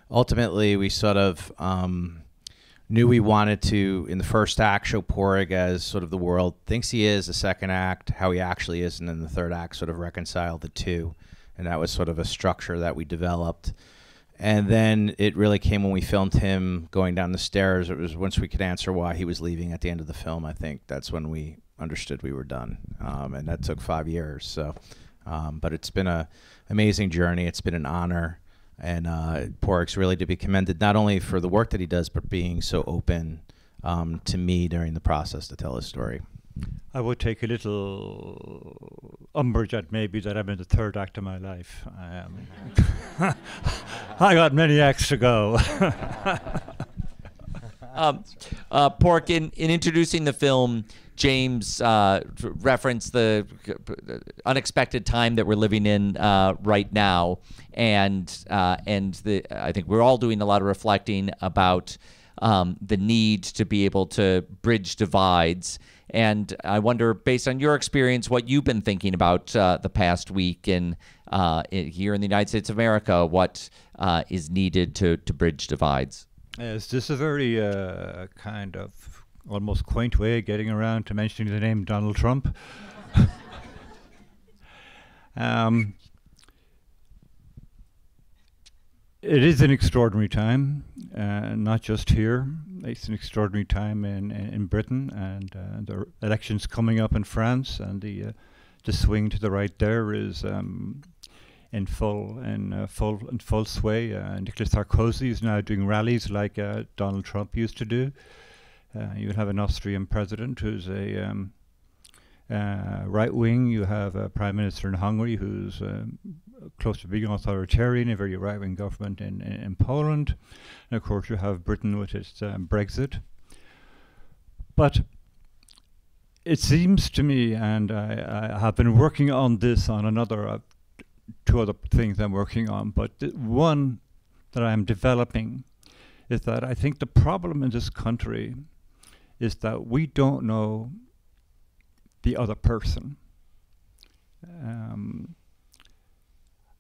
ultimately we sort of knew we wanted to, in the first act, show Padraig as sort of the world thinks he is, the second act, how he actually is, and then the third act sort of reconcile the two. And that was sort of a structure that we developed. And then it really came when we filmed him going down the stairs. It was once we could answer why he was leaving at the end of the film, I think that's when we understood we were done. And that took 5 years. So, but it's been an amazing journey. It's been an honor. And Padraig's really to be commended, not only for the work that he does, but being so open to me during the process to tell his story. I would take a little umbrage at maybe that I'm in the third act of my life. I got many acts to go. Pork, in introducing the film, James referenced the unexpected time that we're living in right now, and I think we're all doing a lot of reflecting about the need to be able to bridge divides. And I wonder, based on your experience, what you've been thinking about the past week and here in the United States of America, what is needed to bridge divides. Is this a very kind of almost quaint way of getting around to mentioning the name Donald Trump? It is an extraordinary time, not just here. It's an extraordinary time in Britain, and the elections coming up in France, and the swing to the right there is in full sway. Nicolas Sarkozy is now doing rallies like Donald Trump used to do. You have an Austrian president who's a right wing. You have a prime minister in Hungary who's close to being authoritarian, a very right-wing government in Poland. And of course you have Britain with its Brexit. But it seems to me, and I have been working on this on another, two other things I'm working on, but one that I'm developing is that I think the problem in this country is that we don't know the other person.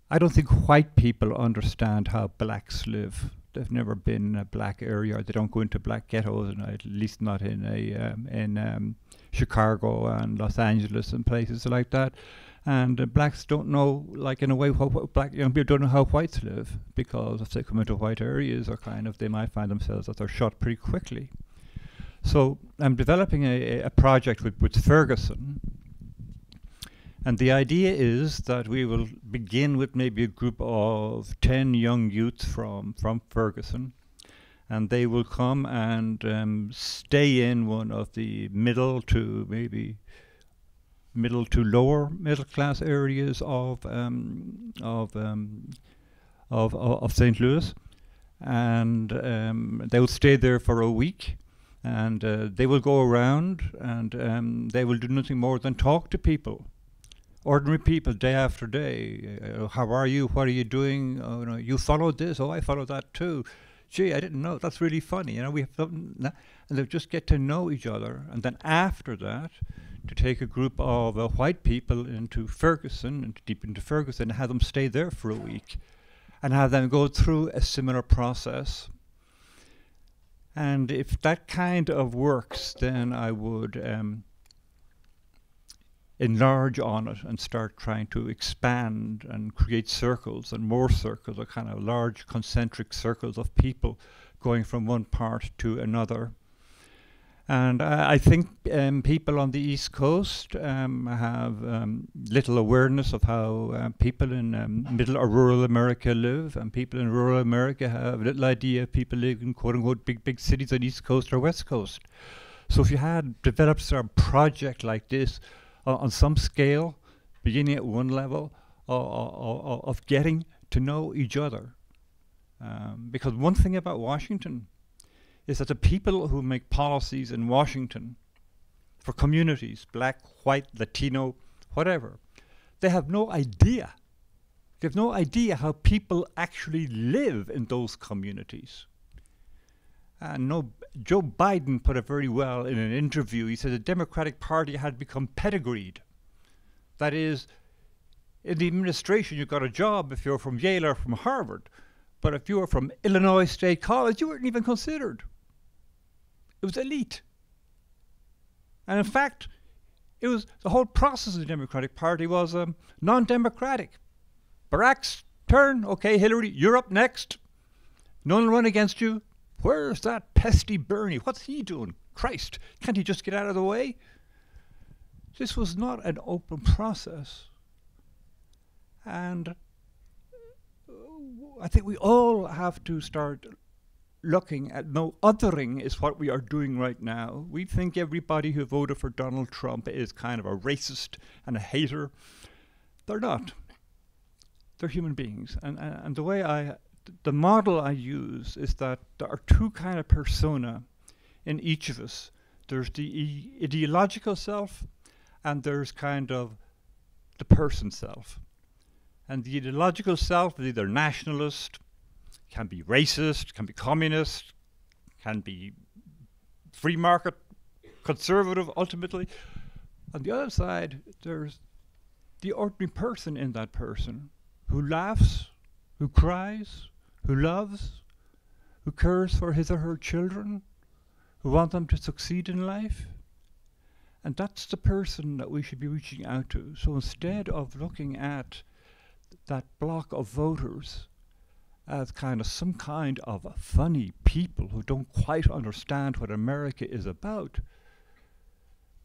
I don't think white people understand how blacks live. They've never been in a black area. They don't go into black ghettos, and at least not in Chicago and Los Angeles and places like that. And blacks don't know, like in a way, black young people don't know how whites live, because if they come into white areas, or they might find themselves that they're shot pretty quickly. So I'm developing a project with Ferguson. And the idea is that we will begin with maybe a group of 10 young youths from Ferguson, and they will come and stay in one of the middle to lower middle class areas of St. Louis, and they will stay there for a week. And they will go around and they will do nothing more than talk to people. Ordinary people, day after day. How are you? What are you doing? Oh, you followed this? Oh, I followed that too. Gee, I didn't know. That's really funny. We have something, and they'll just get to know each other. And then after that, to take a group of white people into Ferguson, and deep into Ferguson, and have them stay there for a week, and have them go through a similar process. And if that kind of works, then I would enlarge on it and start trying to expand and create circles and more circles, or kind of large concentric circles of people going from one part to another. And I think people on the East Coast have little awareness of how people in middle or rural America live, and people in rural America have little idea of people live in quote-unquote big cities on East Coast or West Coast. So if you had developed a project like this on some scale, beginning at one level, of getting to know each other. Because one thing about Washington is that the people who make policies in Washington for communities, black, white, Latino, whatever, they have no idea. They have no idea how people actually live in those communities. Joe Biden put it very well in an interview. He said the Democratic Party had become pedigreed. That is, in the administration you got a job if you're from Yale or from Harvard, But if you were from Illinois State College, you weren't even considered. It was elite. And in fact, it was the whole process of the Democratic Party was non-democratic. Barack's turn, okay, Hillary, you're up next. No one run against you. Where's that pesky Bernie? What's he doing? Christ, can't he just get out of the way? This was not an open process. And I think we all have to start looking at no othering is what we are doing right now. We think everybody who voted for Donald Trump is kind of a racist and a hater. They're not. They're human beings. And the way the model I use is that there are two kind of persona in each of us. There's the ideological self, and there's kind of the person self. And the ideological self is either nationalist, can be racist, can be communist, can be free market, conservative, ultimately. On the other side, there's the ordinary person in that person who laughs, who cries, who loves, who cares for his or her children, who want them to succeed in life. And that's the person that we should be reaching out to. So instead of looking at that block of voters as kind of some kind of funny people who don't quite understand what America is about,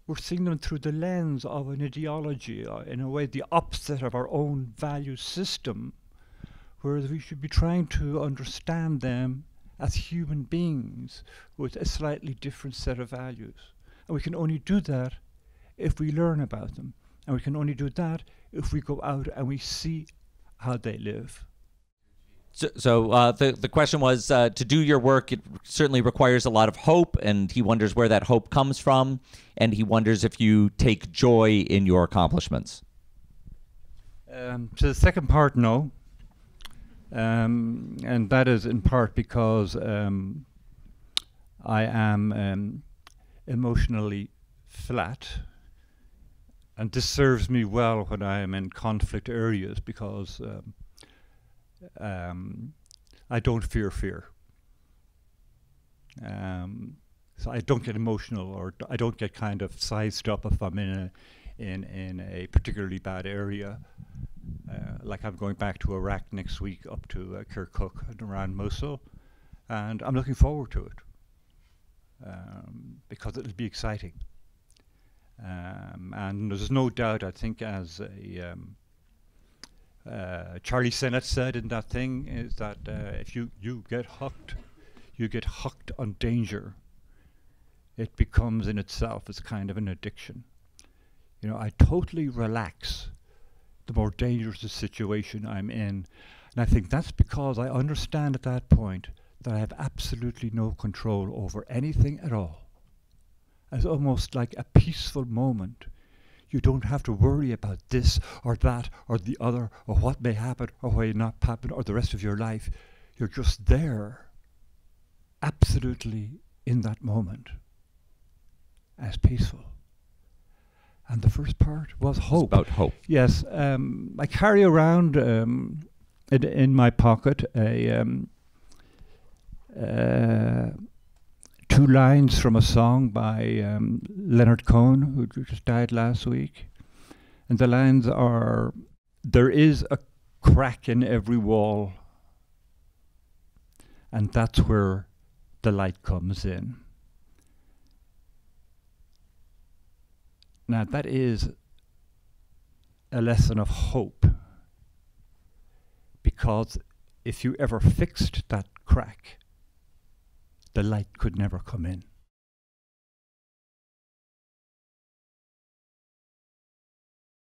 we're seeing them through the lens of an ideology, in a way the opposite of our own value system, whereas we should be trying to understand them as human beings with a slightly different set of values. And we can only do that if we learn about them. And we can only do that if we go out and we see how they live. So the question was, to do your work, it certainly requires a lot of hope, and he wonders where that hope comes from, and he wonders if you take joy in your accomplishments. To the second part, no. And that is in part because I am emotionally flat, and this serves me well when I am in conflict areas, because I don't fear fear. So I don't get emotional, or I don't get kind of sized up if I'm in a particularly bad area. Like I'm going back to Iraq next week, up to Kirkuk and around Mosul, and I'm looking forward to it because it'll be exciting. And there's no doubt, I think, as Charlie Sennett said in that thing, is that if you get hooked on danger, it becomes in itself as kind of an addiction. You know, I totally relax the more dangerous the situation I'm in. And I think that's because I understand at that point that I have absolutely no control over anything at all. It's almost like a peaceful moment. You don't have to worry about this or that or the other, or what may happen or what may not happen, or the rest of your life. You're just there, absolutely in that moment, as peaceful. And the first part was hope. It's about hope. Yes, I carry around in my pocket two lines from a song by Leonard Cohen, who just died last week. And the lines are, "There is a crack in every wall, and that's where the light comes in." Now that is a lesson of hope, because if you ever fixed that crack, the light could never come in.